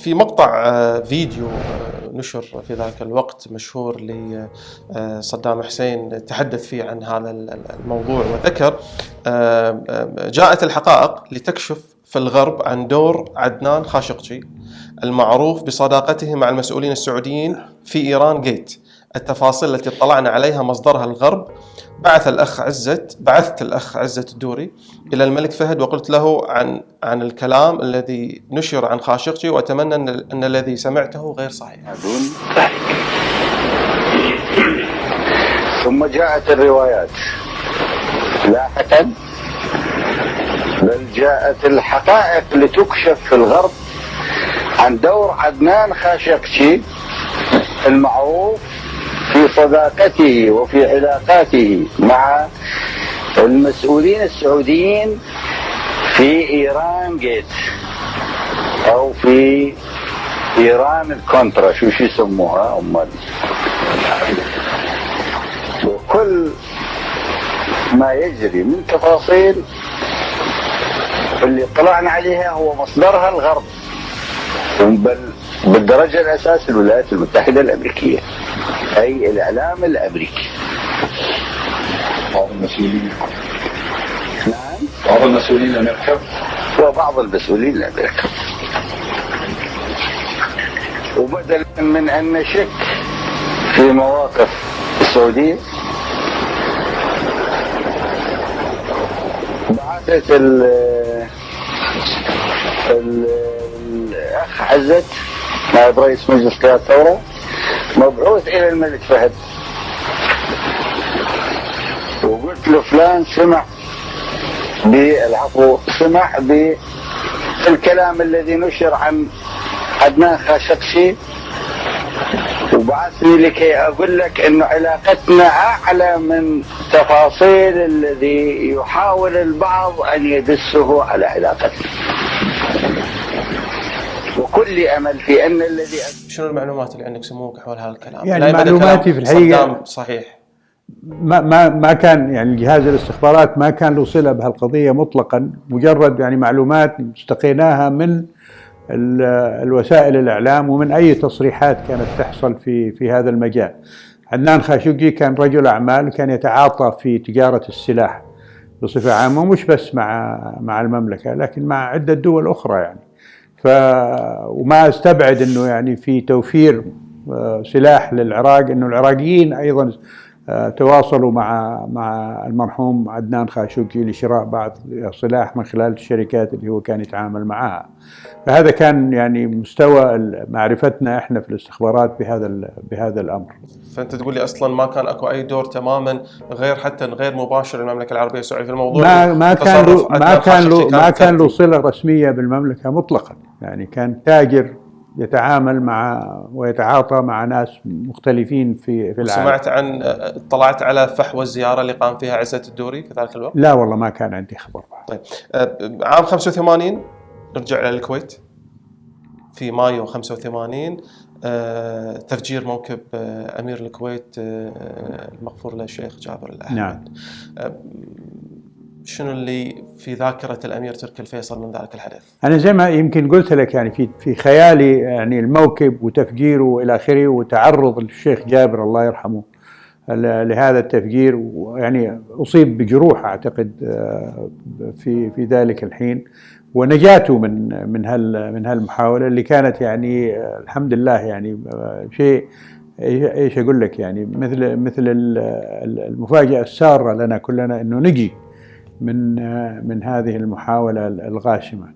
في مقطع فيديو نشر في ذاك الوقت مشهور لصدام حسين تحدث فيه عن هذا الموضوع، وذكر جاءت الحقائق لتكشف في الغرب عن دور عدنان خاشقجي المعروف بصداقته مع المسؤولين السعوديين في إيران جيت. التفاصيل التي اطلعنا عليها مصدرها الغرب. بعثت الأخ عزت الدوري إلى الملك فهد وقلت له عن الكلام الذي نشر عن خاشقجي، وأتمنى أن الذي سمعته غير صحيح. ثم جاءت الروايات لاحقا، بل جاءت الحقائق لتكشف في الغرب عن دور عدنان خاشقجي المعروف في صداقته وفي علاقاته مع المسؤولين السعوديين في إيران جيت أو في إيران الكونترا، شو يسموها وكل ما يجري من تفاصيل اللي طلعنا عليها هو مصدرها الغرب، بل بالدرجة الأساس الولايات المتحدة الأمريكية، أي الإعلام الأمريكي. بعض المسؤولين نعم، بعض المسؤولين لم يركب، وبعض المسؤولين لم يركب. وبدلا من أن نشك في مواقف السعودية، بعثت الأخ عزت نائب رئيس مجلس قيادة الثورة مبعوث إلى الملك فهد، وقلت له فلان سمع بالكلام الذي نشر عن عدنان خاشقجي، وبعثني لكي أقول لك إنه علاقتنا أعلى من تفاصيل الذي يحاول البعض أن يدسه على علاقتنا، وكل أمل في أن الذي شنو المعلومات اللي عندك سموك حول هذا الكلام؟ يعني معلوماتي في الحقيقة صحيح، ما كان يعني جهاز الاستخبارات ما كان له صلة بهالقضية مطلقا، مجرد يعني معلومات استقيناها من الوسائل الإعلام ومن أي تصريحات كانت تحصل في هذا المجال. عدنان خاشقجي كان رجل أعمال، كان يتعاطى في تجارة السلاح بصفة عامة، مش بس مع المملكة لكن مع عدة دول أخرى يعني. وما استبعد أنه يعني في توفير سلاح للعراق، أنه العراقيين أيضا تواصلوا مع المرحوم عدنان خاشقجي لشراء بعض السلاح من خلال الشركات اللي هو كان يتعامل معها. فهذا كان يعني مستوى معرفتنا احنا في الاستخبارات بهذا الامر. فانت تقول لي اصلا ما كان اكو اي دور تماما غير مباشر للمملكه العربيه السعوديه في الموضوع؟ ما كان له صله رسميه بالمملكه مطلقا، يعني كان تاجر يتعامل ويتعاطى مع ناس مختلفين في العالم. اطلعت على فحوى الزيارة اللي قام فيها عزت الدوري في ذلك الوقت؟ لا والله ما كان عندي خبر. طيب، عام 85 نرجع إلى الكويت. في مايو 85 تفجير موكب أمير الكويت المغفور له الشيخ جابر الأحمد. نعم. شنو اللي في ذاكرة الأمير تركي الفيصل من ذلك الحدث؟ أنا زي ما يمكن قلت لك يعني في خيالي يعني الموكب وتفجيره وإلى آخره، وتعرض الشيخ جابر الله يرحمه لهذا التفجير، ويعني أصيب بجروح أعتقد في ذلك الحين، ونجاته من هالمحاولة اللي كانت يعني الحمد لله يعني شيء ايش اقول لك يعني مثل المفاجأة السارة لنا كلنا انه نجي من هذه المحاولة الغاشمة.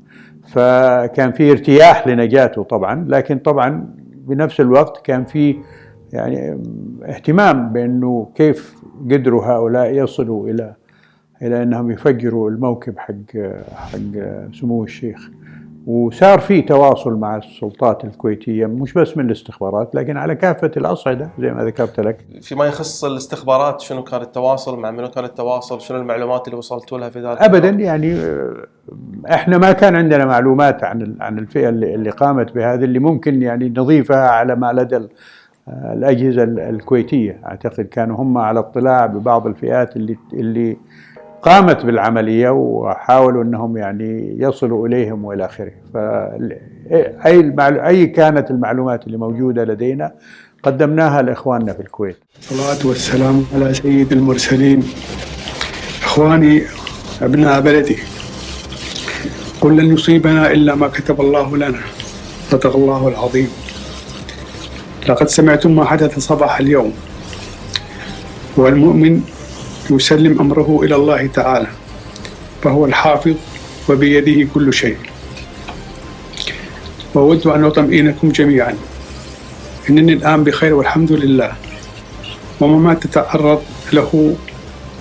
فكان في ارتياح لنجاته طبعا، لكن طبعا بنفس الوقت كان في يعني اهتمام بانه كيف قدروا هؤلاء يصلوا الى انهم يفجروا الموكب حق سمو الشيخ. وصار في تواصل مع السلطات الكويتية مش بس من الاستخبارات لكن على كافة الأصعدة زي ما ذكرت لك. فيما يخص الاستخبارات شنو كان التواصل مع منو كان التواصل؟ شنو المعلومات اللي وصلتوا لها في ذلك؟ أبدا يعني احنا ما كان عندنا معلومات عن الفئة اللي قامت بهذه اللي ممكن يعني نضيفها على ما لدى الأجهزة الكويتية. أعتقد كانوا هم على اطلاع ببعض الفئات اللي قامت بالعملية وحاولوا أنهم يعني يصلوا إليهم وإلى آخره. أي كانت المعلومات اللي موجودة لدينا قدمناها لإخواننا في الكويت. الصلاة والسلام على سيد المرسلين. إخواني أبناء بلدي، قل لن يصيبنا إلا ما كتب الله لنا، صدق الله العظيم. لقد سمعتم ما حدث صباح اليوم، والمؤمن يسلم أمره إلى الله تعالى، فهو الحافظ وبيده كل شيء. وأود أن أطمئنكم جميعا إنني الآن بخير والحمد لله، وما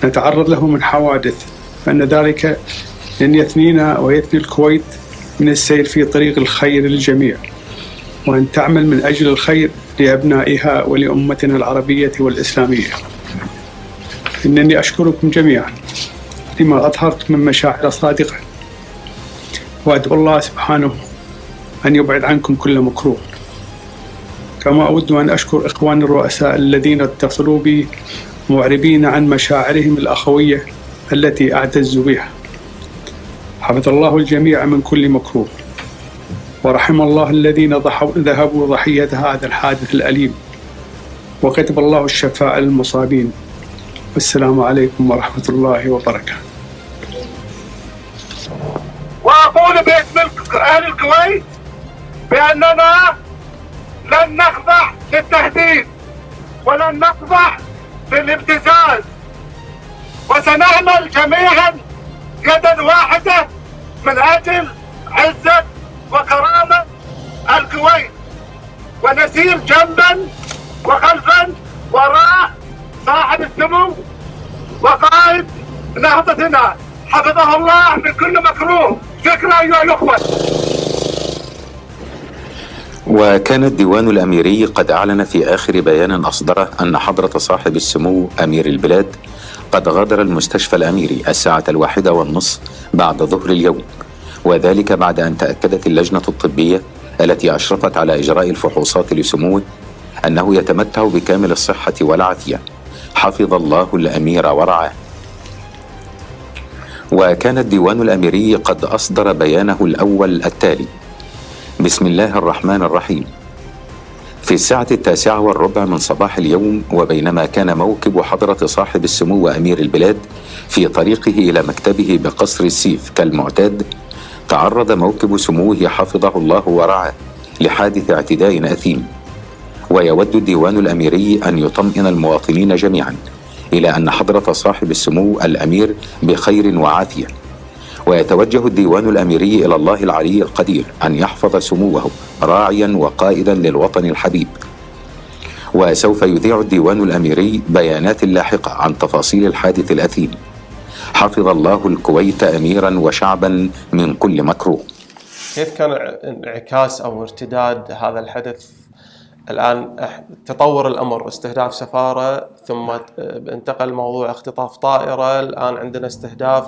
نتعرض له من حوادث، فإن ذلك لن يثنينا ويثني الكويت من السير في طريق الخير للجميع، وأن تعمل من أجل الخير لأبنائها ولأمتنا العربية والإسلامية. إنني أشكركم جميعا لما أظهرتم من مشاعر صادقة، وأدعو الله سبحانه أن يبعد عنكم كل مكروه. كما أود أن أشكر إخواني الرؤساء الذين اتصلوا بي معربين عن مشاعرهم الأخوية التي أعتز بها. حفظ الله الجميع من كل مكروه، ورحم الله الذين ذهبوا ضحية هذا الحادث الأليم، وكتب الله الشفاء للمصابين. والسلام عليكم ورحمة الله وبركاته. وأقول باسم أهل الكويت بأننا لن نخضع للتهديد ولن نخضع للابتزاز، وسنعمل جميعا يدا واحدة من أجل عزة وكرامة الكويت، ونسير جنبا وخلفا وراء صاحب السمو وقائد نهضتنا، حفظه الله من كل مكروه. شكرا أيها الأخوة. وكان الديوان الأميري قد أعلن في آخر بيان أصدره أن حضرة صاحب السمو أمير البلاد قد غادر المستشفى الأميري 1:30 بعد ظهر اليوم، وذلك بعد أن تأكدت اللجنة الطبية التي أشرفت على إجراء الفحوصات لسموه أنه يتمتع بكامل الصحة والعافية، حفظ الله الأمير ورعاه. وكان الديوان الأميري قد أصدر بيانه الأول التالي: بسم الله الرحمن الرحيم. في 9:15 من صباح اليوم، وبينما كان موكب حضرة صاحب السمو أمير البلاد في طريقه إلى مكتبه بقصر السيف كالمعتاد، تعرض موكب سموه حفظه الله ورعاه لحادث اعتداء أثيم. ويود الديوان الأميري أن يطمئن المواطنين جميعا إلى أن حضرة صاحب السمو الأمير بخير وعافية، ويتوجه الديوان الأميري إلى الله العلي القدير أن يحفظ سموه راعيا وقائدا للوطن الحبيب. وسوف يذيع الديوان الأميري بيانات لاحقة عن تفاصيل الحادث الأثيم. حفظ الله الكويت أميرا وشعبا من كل مكروه. كيف كان انعكاس أو ارتداد هذا الحدث؟ الآن تطور الأمر، استهداف سفارة، ثم انتقل موضوع اختطاف طائرة، الآن عندنا استهداف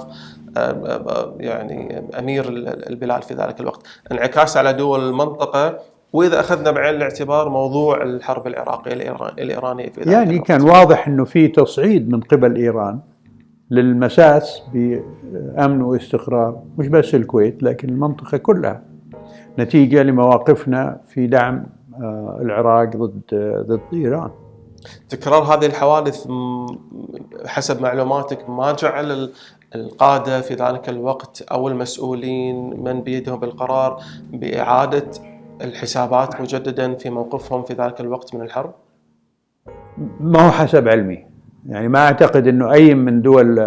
يعني أمير البلاد في ذلك الوقت، انعكاس على دول المنطقة. وإذا أخذنا بعين الاعتبار موضوع الحرب العراقية الإيرانية في ذلك يعني الوقت، كان واضح أنه في تصعيد من قبل إيران للمساس بأمن واستقرار مش بس الكويت لكن المنطقة كلها، نتيجة لمواقفنا في دعم العراق ضد إيران. تكرار هذه الحوادث حسب معلوماتك ما جعل القادة في ذلك الوقت أو المسؤولين من بيدهم بالقرار بإعادة الحسابات مجددا في موقفهم في ذلك الوقت من الحرب؟ ما هو حسب علمي، يعني ما أعتقد أنه أي من دول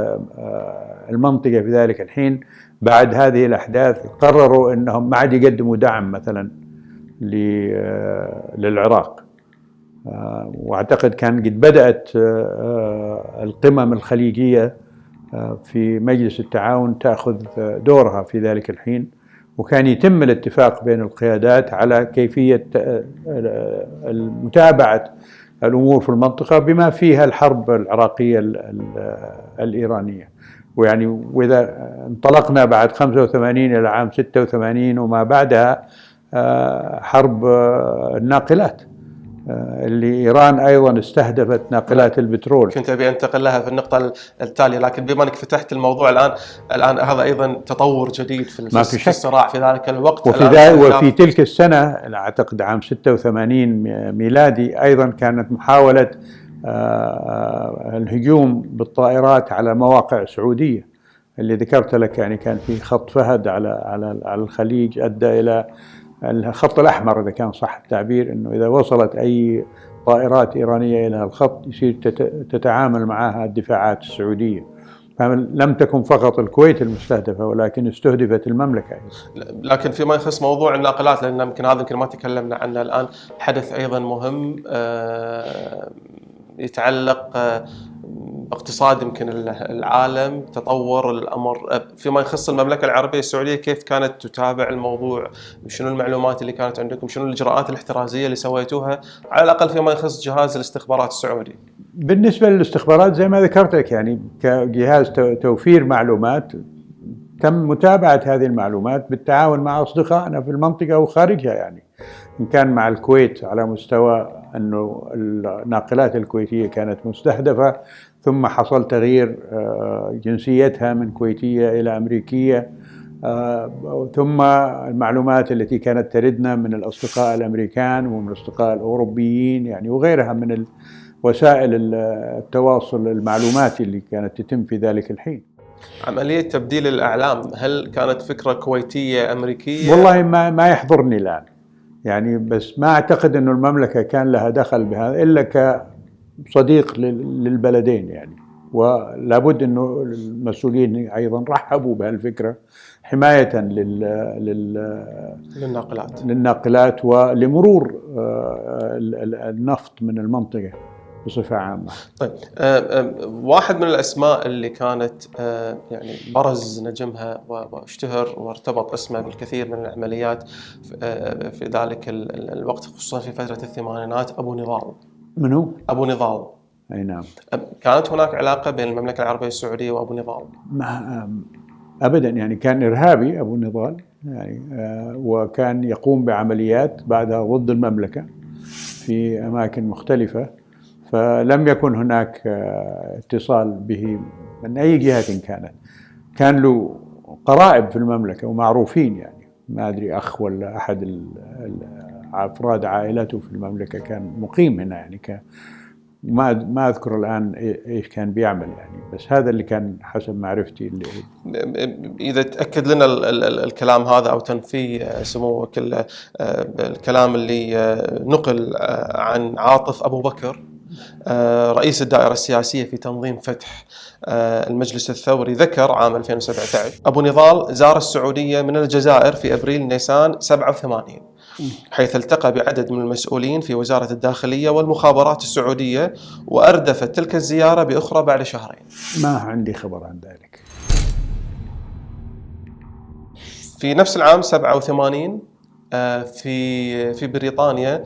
المنطقة في ذلك الحين بعد هذه الأحداث قرروا أنهم ما عاد يقدموا دعم مثلا للعراق. واعتقد كان قد بدأت القمم الخليجية في مجلس التعاون تأخذ دورها في ذلك الحين، وكان يتم الاتفاق بين القيادات على كيفية متابعة الأمور في المنطقة بما فيها الحرب العراقية الإيرانية. ويعني وإذا انطلقنا بعد 85 إلى عام 86 وما بعدها حرب الناقلات، اللي إيران أيضا استهدفت ناقلات البترول. كنت أبي أنتقل لها في النقطة التالية، لكن بما أنك فتحت الموضوع الآن هذا أيضا تطور جديد في الصراع في ذلك الوقت. وفي تلك السنة أعتقد عام 86 ميلادي أيضا كانت محاولة الهجوم بالطائرات على مواقع سعودية اللي ذكرت لك، يعني كان في خط فهد على الخليج أدى إلى الخط الأحمر إذا كان صح التعبير، إنه إذا وصلت أي طائرات إيرانية إلى الخط يصير تتعامل معها الدفاعات السعودية. لم تكن فقط الكويت المستهدفة ولكن استهدفت المملكة. لكن فيما يخص موضوع الناقلات، لأن يمكن ما تكلمنا عنه الآن، حدث أيضا مهم يتعلق باقتصاد يمكن العالم، تطور الأمر فيما يخص المملكة العربية السعودية. كيف كانت تتابع الموضوع؟ شنو المعلومات اللي كانت عندكم؟ شنو الإجراءات الاحترازية اللي سويتوها على الأقل فيما يخص جهاز الاستخبارات السعودي؟ بالنسبة للاستخبارات زي ما ذكرت لك، يعني كجهاز توفير معلومات، تم متابعة هذه المعلومات بالتعاون مع أصدقائنا في المنطقة وخارجها، يعني إن كان مع الكويت على مستوى أنه الناقلات الكويتية كانت مستهدفة، ثم حصل تغيير جنسيتها من كويتية إلى أمريكية، ثم المعلومات التي كانت تردنا من الأصدقاء الأمريكان ومن الأصدقاء الأوروبيين يعني وغيرها من وسائل التواصل المعلوماتي اللي كانت تتم في ذلك الحين. عملية تبديل الأعلام هل كانت فكرة كويتية أمريكية؟ والله ما يحضرني الآن يعني، بس ما أعتقد أنه المملكة كان لها دخل بهذا إلا كصديق للبلدين يعني، ولابد أنه المسؤولين أيضا رحبوا بهالفكرة حماية للناقلات ولمرور النفط من المنطقة بصفة عامة. طيب، واحد من الأسماء اللي كانت يعني برز نجمها واشتهر وارتبط اسمه بالكثير من العمليات في ذلك الوقت، خصوصا في فترة الثمانينات، أبو نضال. من هو؟ أبو نضال. أي نعم. كانت هناك علاقة بين المملكة العربية السعودية وأبو نضال؟ أبدا، يعني كان إرهابي أبو نضال يعني، وكان يقوم بعمليات بعدها ضد المملكة في أماكن مختلفة، فلم يكن هناك اتصال به من أي جهة كانت. كان له قرائب في المملكة ومعروفين يعني، ما أدري أخ ولا أحد أفراد عائلته في المملكة كان مقيم هنا يعني، ما أذكر الآن إيش كان بيعمل يعني، بس هذا اللي كان حسب معرفتي. إذا تأكد لنا الكلام هذا أو تنفي سموك الكلام اللي نقل عن عاطف أبو بكر رئيس الدائرة السياسية في تنظيم فتح المجلس الثوري، ذكر عام 2017 أبو نضال زار السعودية من الجزائر في أبريل نيسان 87، حيث التقى بعدد من المسؤولين في وزارة الداخلية والمخابرات السعودية، وأردفت تلك الزيارة بأخرى بعد شهرين. ما عندي خبر عن ذلك. في نفس العام 87 في بريطانيا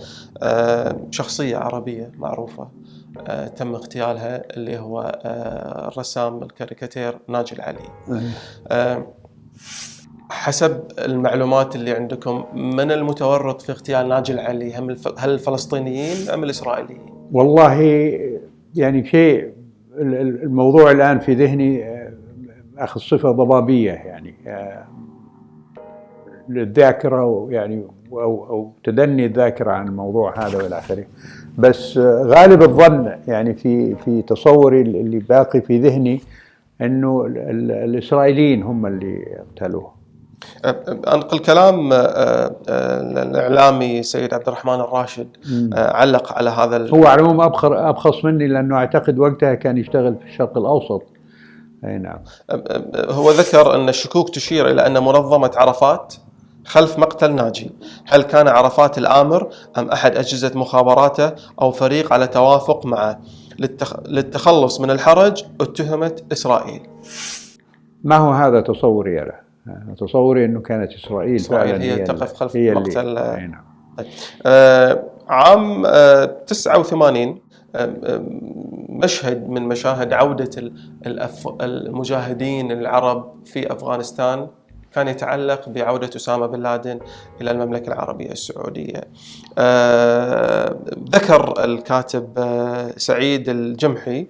شخصية عربية معروفة تم اغتيالها، اللي هو الرسام الكاريكاتير ناجي العلي. حسب المعلومات اللي عندكم، من المتورط في اغتيال ناجي العلي؟ هل الفلسطينيين أم الإسرائيليين؟ والله يعني شيء الموضوع الآن في ذهني أخذ صفة ضبابية يعني للذاكرة يعني، أو تدني الذاكرة عن الموضوع هذا والى آخره، بس غالب الظن يعني في تصوري اللي باقي في ذهني إنه الإسرائيليين هم اللي اغتالوه. أنقل كلام الإعلامي سيد عبد الرحمن الراشد، علق على هذا. هو على العموم أبخص مني، لأنه أعتقد وقتها كان يشتغل في الشرق الأوسط. أي نعم. هو ذكر أن الشكوك تشير إلى أن منظمة عرفات خلف مقتل ناجي. هل كان عرفات الآمر أم أحد أجهزة مخابراته أو فريق على توافق معه للتخلص من الحرج اتهمت إسرائيل؟ ما هو هذا تصوري له. تصوري أنه كانت إسرائيل فعلا هي تقف خلف مقتل. نعم. عام 89 مشهد من مشاهد عودة المجاهدين العرب في أفغانستان كان يتعلق بعودة أسامة بن لادن إلى المملكة العربية السعودية. ذكر الكاتب سعيد الجمحي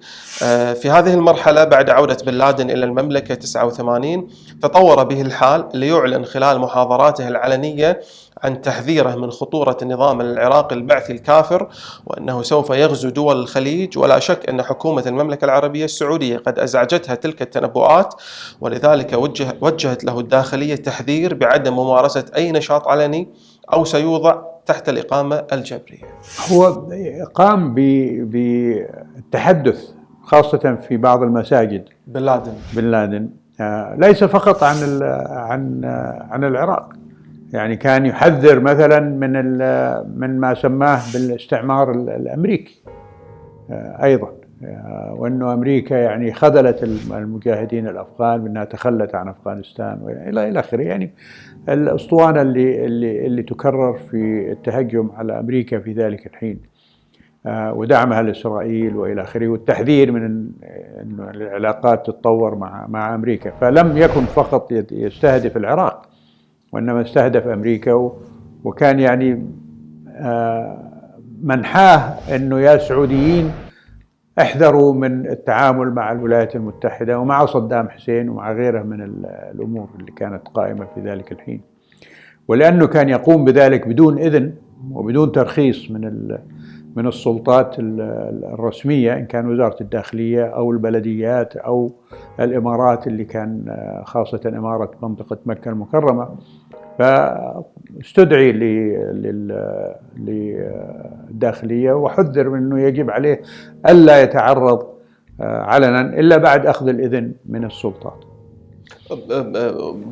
في هذه المرحلة بعد عودة بن لادن إلى المملكة 89 تطور به الحال ليعلن خلال محاضراته العلنية عن تحذيره من خطورة النظام العراقي البعثي الكافر، وأنه سوف يغزو دول الخليج. ولا شك أن حكومة المملكة العربية السعودية قد أزعجتها تلك التنبؤات، ولذلك وجهت له الداخلية تحذير بعدم ممارسة أي نشاط علني أو سيوضع تحت الإقامة الجبرية. هو قام بالتحدث خاصة في بعض المساجد بن لادن ليس فقط عن العراق، يعني كان يحذر مثلا من ما سماه بالاستعمار الأمريكي أيضا، وأنه أمريكا يعني خذلت المجاهدين الأفغان بأنها تخلت عن أفغانستان إلى آخره. يعني الأسطوانة اللي تكرر في التهجم على أمريكا في ذلك الحين ودعمها لإسرائيل وإلى آخره، والتحذير من أنه العلاقات تتطور مع أمريكا. فلم يكن فقط يستهدف العراق، وإنما استهدف أمريكا، وكان يعني منحاه أنه يا سعوديين احذروا من التعامل مع الولايات المتحدة ومع صدام حسين ومع غيره من الأمور اللي كانت قائمة في ذلك الحين. ولأنه كان يقوم بذلك بدون إذن وبدون ترخيص من السلطات الرسمية، إن كان وزارة الداخلية أو البلديات أو الإمارات اللي كان خاصة إمارة منطقة مكة المكرمة، فاستدعي للداخلية وحذر من أنه يجب عليه ألا يتعرض علنا إلا بعد أخذ الإذن من السلطات.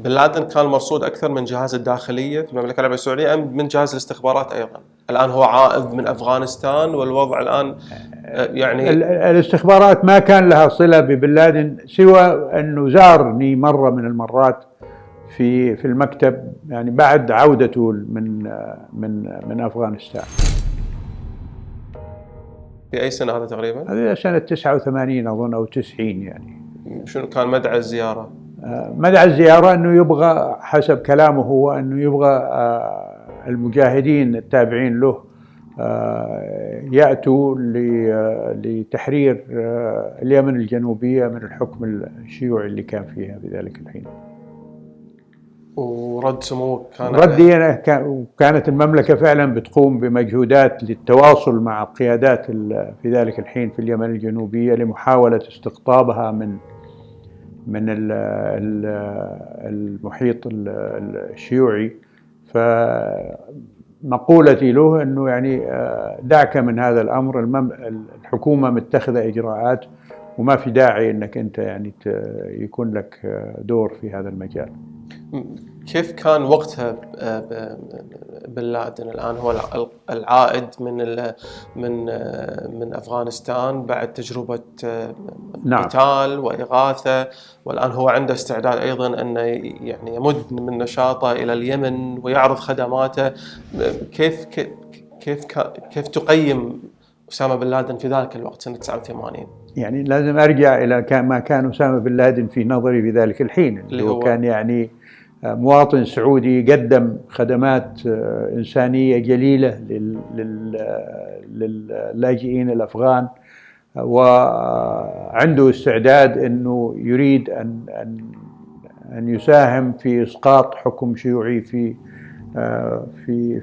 بن لادن كان مرصود أكثر من جهاز الداخلية في المملكة العربية السعودية أم من جهاز الاستخبارات أيضا؟ الآن هو عائد من أفغانستان والوضع الآن يعني الاستخبارات ما كان لها صلة ببن لادن سوى أنه زارني مرة من المرات في المكتب، يعني بعد عودته من أفغانستان. في أي سنة هذا تقريبا؟ هذه سنة 89 أظن أو 90 يعني. شنو كان مدعى الزيارة؟ مدعى الزيارة أنه يبغى حسب كلامه هو أنه يبغى المجاهدين التابعين له يأتوا لتحرير اليمن الجنوبية من الحكم الشيوعي اللي كان فيها في ذلك الحين. ورد سموك كانت المملكة فعلا بتقوم بمجهودات للتواصل مع القيادات في ذلك الحين في اليمن الجنوبية لمحاولة استقطابها من المحيط الشيوعي. فمقولتي له أنه يعني دعك من هذا الأمر، الحكومة متخذة إجراءات وما في داعي أنك أنت يعني يكون لك دور في هذا المجال. كيف كان وقتها بن لادن؟ الآن هو العائد من أفغانستان بعد تجربة قتال وإغاثة، والآن هو عنده استعداد أيضا أن يعني يمد من نشاطه إلى اليمن ويعرض خدماته. كيف تقيم أسامة بن لادن في ذلك الوقت سنة 89؟ يعني لازم أرجع إلى ما كان أسامة بن لادن في نظري في ذلك الحين، اللي هو كان يعني مواطن سعودي قدم خدمات إنسانية جليلة للاجئين الأفغان، وعنده استعداد أنه يريد أن يساهم في إسقاط حكم شيوعي في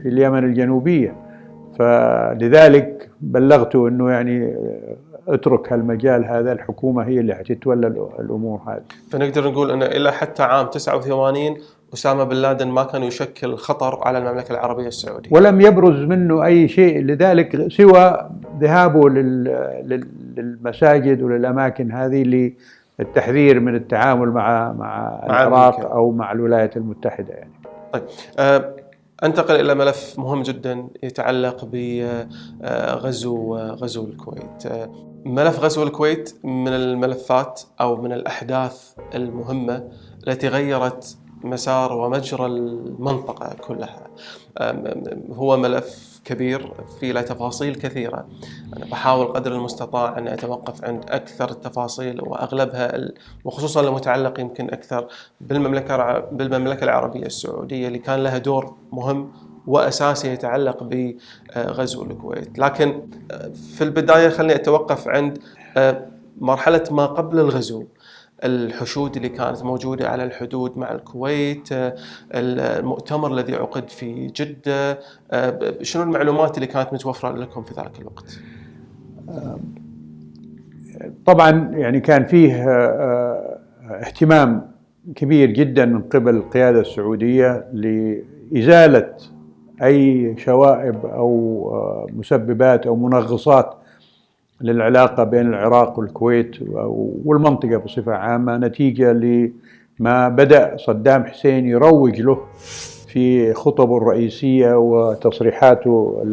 اليمن الجنوبية. فلذلك بلغته أنه يعني اترك هالمجال هذا، الحكومة هي اللي حتتولى الأمور هذه. فنقدر نقول أن إلى حتى عام 89 أسامة بن لادن ما كان يشكل خطر على المملكة العربية السعودية، ولم يبرز منه أي شيء لذلك سوى ذهابه للمساجد وللأماكن هذه للتحذير من التعامل مع العراق أو مع الولايات المتحدة يعني. طيب أنتقل إلى ملف مهم جدا يتعلق بغزو الكويت. ملف غزو الكويت من الملفات أو من الأحداث المهمة التي غيرت مسار ومجرى المنطقة كلها. هو ملف كبير في له تفاصيل كثيرة. أنا بحاول قدر المستطاع أن أتوقف عند أكثر التفاصيل وأغلبها وخصوصا المتعلق يمكن أكثر بالمملكة العربية السعودية اللي كان لها دور مهم وأساسي يتعلق بغزو الكويت. لكن في البداية خلني أتوقف عند مرحلة ما قبل الغزو، الحشود اللي كانت موجودة على الحدود مع الكويت، المؤتمر الذي عقد في جدة، شنو المعلومات اللي كانت متوفرة لكم في ذلك الوقت؟ طبعا يعني كان فيه اهتمام كبير جدا من قبل القيادة السعودية لإزالة أي شوائب أو مسببات أو منغصات للعلاقة بين العراق والكويت والمنطقة بصفة عامة، نتيجة لما بدأ صدام حسين يروج له في خطبه الرئيسية وتصريحاته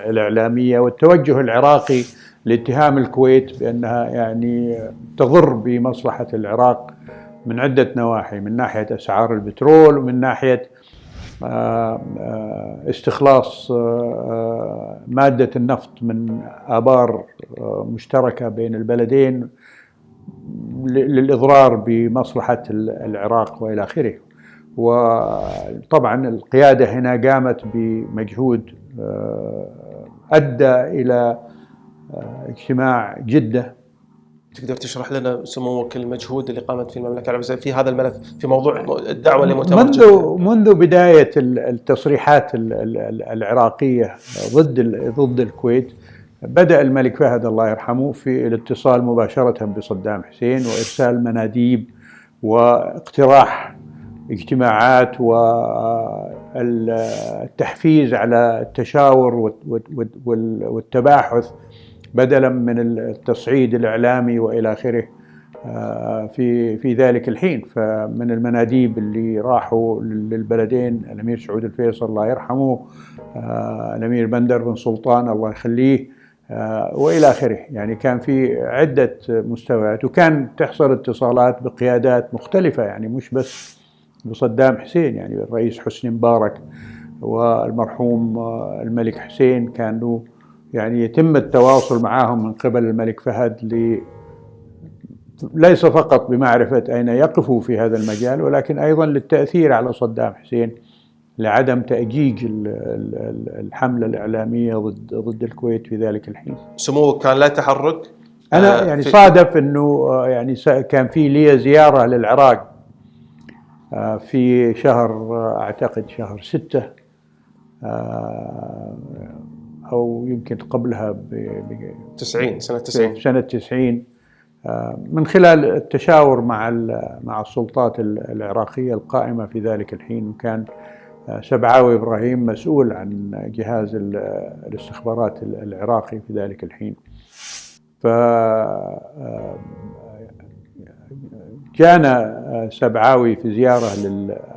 الإعلامية، والتوجه العراقي لاتهام الكويت بأنها يعني تضر بمصلحة العراق من عدة نواحي، من ناحية أسعار البترول ومن ناحية استخلاص مادة النفط من آبار مشتركة بين البلدين للإضرار بمصلحة العراق وإلى آخره. وطبعا القيادة هنا قامت بمجهود أدى إلى اجتماع جدة. تقدر تشرح لنا سموك المجهود اللي قامت فيه المملكة العربية في هذا الملف في موضوع الدعوة لمؤتمر منذ بداية التصريحات العراقية ضد الكويت، بدأ الملك فهد الله يرحمه في الاتصال مباشرة بصدام حسين وإرسال مناديب واقتراح اجتماعات والتحفيز على التشاور والتباحث بدلا من التصعيد الإعلامي وإلى آخره في ذلك الحين. فمن المناديب اللي راحوا للبلدين الأمير سعود الفيصل الله يرحمه، الأمير بندر بن سلطان الله يخليه وإلى آخره. يعني كان في عدة مستويات، وكان تحصل اتصالات بقيادات مختلفة، يعني مش بس بصدام حسين، يعني الرئيس حسني مبارك والمرحوم الملك حسين كانوا يعني يتم التواصل معهم من قبل الملك فهد ليس فقط بمعرفة أين يقفوا في هذا المجال، ولكن أيضا للتأثير على صدام حسين لعدم تأجيج الحملة الإعلامية ضد الكويت في ذلك الحين. سموك كان لا تحرك؟ أنا يعني صادف أنه يعني كان في لي زيارة للعراق في شهر أعتقد شهر 6 أو يمكن قبلها 90 سنة 90 من خلال التشاور مع السلطات العراقية القائمة في ذلك الحين. وكان سبعاوي إبراهيم مسؤول عن جهاز الاستخبارات العراقي في ذلك الحين. جانا سبعاوي في زيارة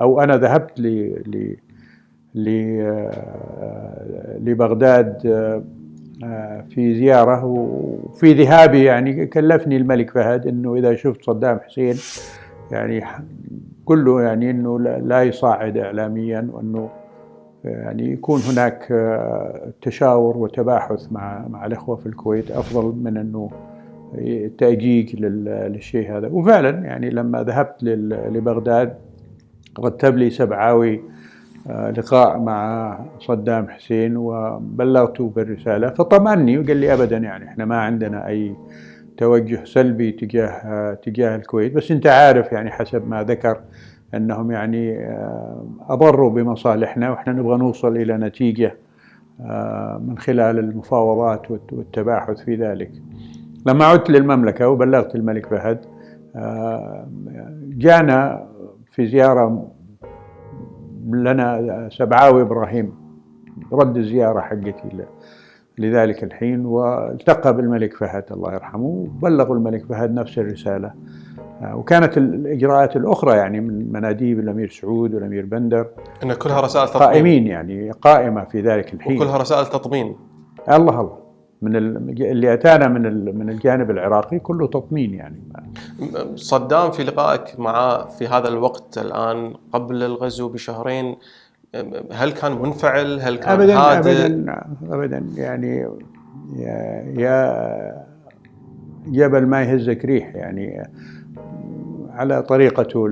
أو أنا ذهبت لبغداد في زيارة، وفي ذهابي يعني كلفني الملك فهد أنه إذا شفت صدام حسين يعني كله يعني أنه لا يصاعد إعلاميا، وأنه يعني يكون هناك تشاور وتباحث مع الأخوة في الكويت أفضل من أنه تأجيج للشيء هذا. وفعلا يعني لما ذهبت لبغداد رتب لي سبعاوي لقاء مع صدام حسين وبلغته بالرسالة، فطمأني وقال لي أبدا يعني إحنا ما عندنا أي توجه سلبي تجاه الكويت، بس أنت عارف يعني حسب ما ذكر أنهم يعني أضروا بمصالحنا وإحنا نبغى نوصل إلى نتيجة من خلال المفاوضات والتباحث في ذلك. لما عدت للمملكة وبلغت الملك فهد، جانا في زيارة لنا سبعاوي إبراهيم، رد الزيارة حقتي لذلك الحين، والتقى بالملك فهد الله يرحمه وبلغوا الملك فهد نفس الرسالة. وكانت الإجراءات الأخرى يعني من مناديب الأمير سعود والأمير بندر إن كلها رسائل تطمين قائمين يعني قائمة في ذلك الحين، وكلها رسائل تطمين. الله من اللي أتانا من الجانب العراقي كله تطمين. يعني صدام في لقائك معه في هذا الوقت الآن قبل الغزو بشهرين هل كان منفعل؟ هل كان أبداً هادئ؟ أبداً يعني يا جبل ما يهزك ريح، يعني على طريقته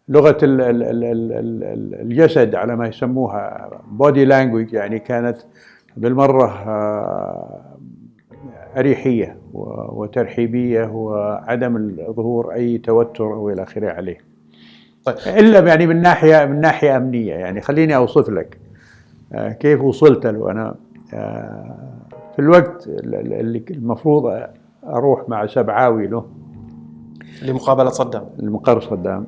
لغة الجسد على ما يسموها body language، يعني كانت بالمرة أريحية وترحيبية وعدم ظهور أي توتر أو إلى آخره عليه. طيب. إلا يعني من ناحية أمنية، يعني خليني أوصف لك كيف وصلت له أنا. في الوقت اللي المفروض أروح مع سبعاوي له لمقابلة صدام، المقر صدام،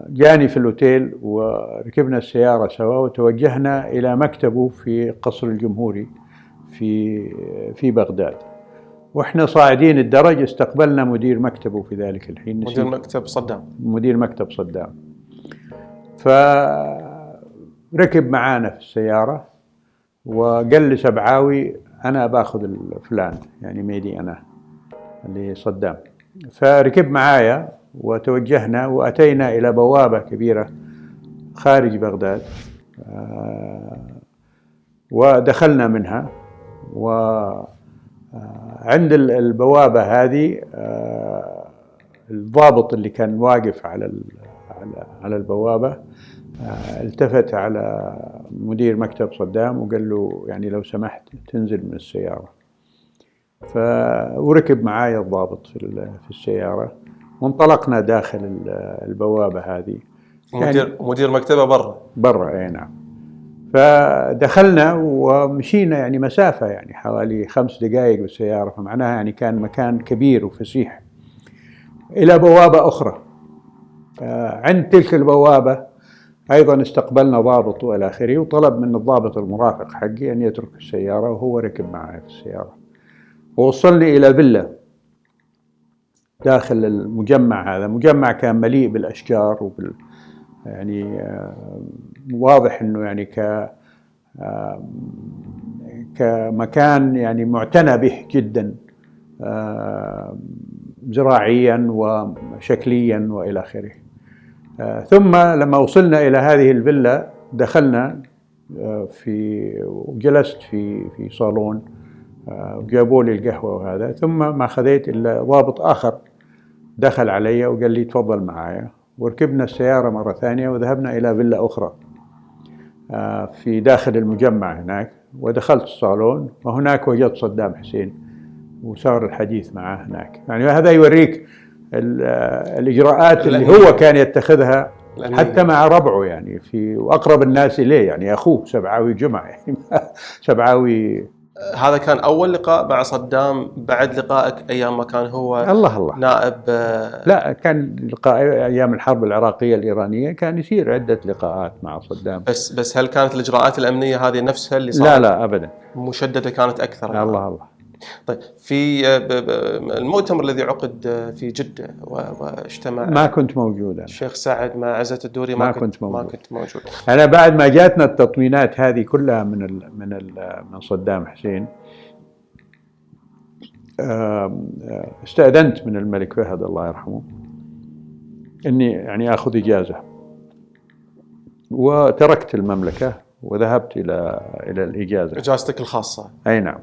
جاني في الأوتيل وركبنا السيارة سوا وتوجهنا إلى مكتبه في قصر الجمهوري في بغداد. وإحنا صاعدين الدرج استقبلنا مدير مكتبه في ذلك الحين، مدير مكتب صدام. مدير مكتب صدام. فركب معانا في السيارة وقال لي سبعاوي أنا باخذ فلان، يعني ميدي أنا اللي صدام. فركب معايا وتوجهنا وأتينا إلى بوابة كبيرة خارج بغداد، ودخلنا منها. وعند البوابة هذه الضابط اللي كان واقف على البورابة التفت على مدير مكتب صدام وقال له يعني لو سمحت تنزل من السيارة. وركب معايا الضابط في السيارة وانطلقنا داخل البوابة هذه. مدير مكتبه برا اي نعم. فدخلنا ومشينا يعني مسافة يعني حوالي 5 دقائق بالسيارة، فمعناها يعني كان مكان كبير وفسيح، إلى بوابة أخرى. عند تلك البوابة أيضا استقبلنا ضابط وإلى آخره، وطلب من الضابط المرافق حقي أن يترك السيارة وهو ركب معي في السيارة، ووصلني إلى فيلا داخل المجمع. هذا مجمع كان مليء بالأشجار يعني واضح إنه يعني كمكان يعني معتنى به جدا زراعيا وشكليا وإلى آخره. ثم لما وصلنا إلى هذه الفيلا دخلنا وجلست في صالون وجابوا لي القهوة وهذا. ثم ما خذيت إلا ضابط آخر دخل علي وقال لي تفضل معايا، وركبنا السيارة مرة ثانية وذهبنا إلى فيلا أخرى في داخل المجمع هناك. ودخلت الصالون وهناك وجدت صدام حسين وصار الحديث معه هناك. يعني هذا يوريك الإجراءات اللي هو كان يتخذها حتى مع ربعه يعني وأقرب الناس إليه، يعني أخوه سبعاوي جمعة يعني سبعاوي. هذا كان أول لقاء مع صدام بعد لقائك أيام ما كان هو الله نائب؟ لا، كان لقاء أيام الحرب العراقية الإيرانية كان يصير عدة لقاءات مع صدام. بس هل كانت الإجراءات الأمنية هذه نفسها اللي صارت؟ لا أبدا، مشددة كانت أكثر. الله. طيب، في المؤتمر الذي عقد في جدة واجتمع، ما كنت موجود الشيخ سعد مع عزة الدوري، ما كنت موجود. أنا بعد ما جاتنا التطمينات هذه كلها من صدام حسين استأذنت من الملك فهد الله يرحمه إني يعني أخذ إجازة، وتركت المملكة وذهبت إلى الإجازة، إجازتك الخاصة. أي نعم.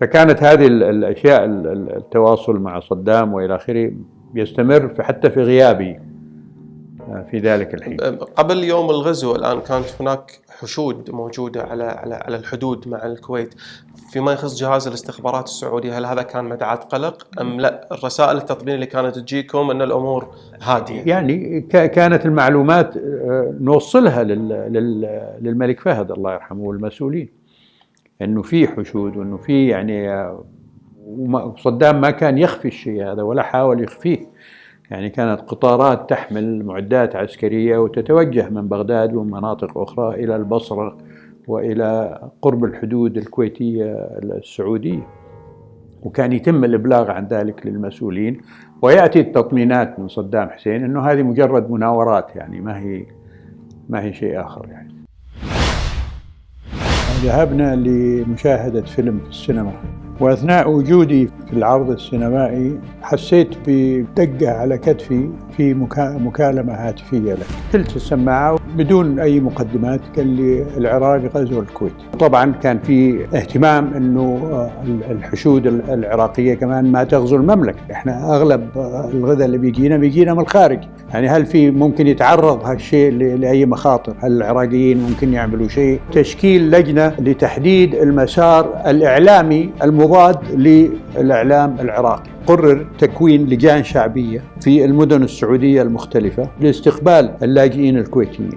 فكانت هذه الأشياء التواصل مع صدام وإلى آخره يستمر حتى في غيابي في ذلك الحين. قبل يوم الغزو الآن كانت هناك حشود موجودة على الحدود مع الكويت فيما يخص جهاز الاستخبارات السعودي. هل هذا كان مدعاة قلق أم لا؟ الرسائل التطمين اللي كانت تجيكم أن الأمور هادية؟ يعني كانت المعلومات نوصلها للملك فهد الله يرحمه والمسؤولين إنه في حشود وإنه في يعني صدام ما كان يخفي الشيء هذا ولا حاول يخفيه. يعني كانت قطارات تحمل معدات عسكرية وتتوجه من بغداد ومناطق أخرى إلى البصرة وإلى قرب الحدود الكويتية السعودية، وكان يتم الإبلاغ عن ذلك للمسؤولين، ويأتي التطمينات من صدام حسين إنه هذه مجرد مناورات، يعني ما هي شيء آخر. يعني ذهبنا لمشاهدة فيلم في السينما، وأثناء وجودي في العرض السينمائي حسيت بدقة على كتفي في مكالمة هاتفية له. شلت السماعة بدون أي مقدمات، قال لي العراق غزو الكويت. طبعا كان في اهتمام أنه الحشود العراقية كمان ما تغزو المملكة. احنا أغلب الغذاء اللي بيجينا من الخارج، يعني هل في ممكن يتعرض هالشيء لأي مخاطر؟ هل العراقيين ممكن يعملوا شيء؟ تشكيل لجنة لتحديد المسار الإعلامي المضاد للإعلام العراقي. قرر تكوين لجان شعبية في المدن السعودية المختلفة لاستقبال اللاجئين الكويتيين.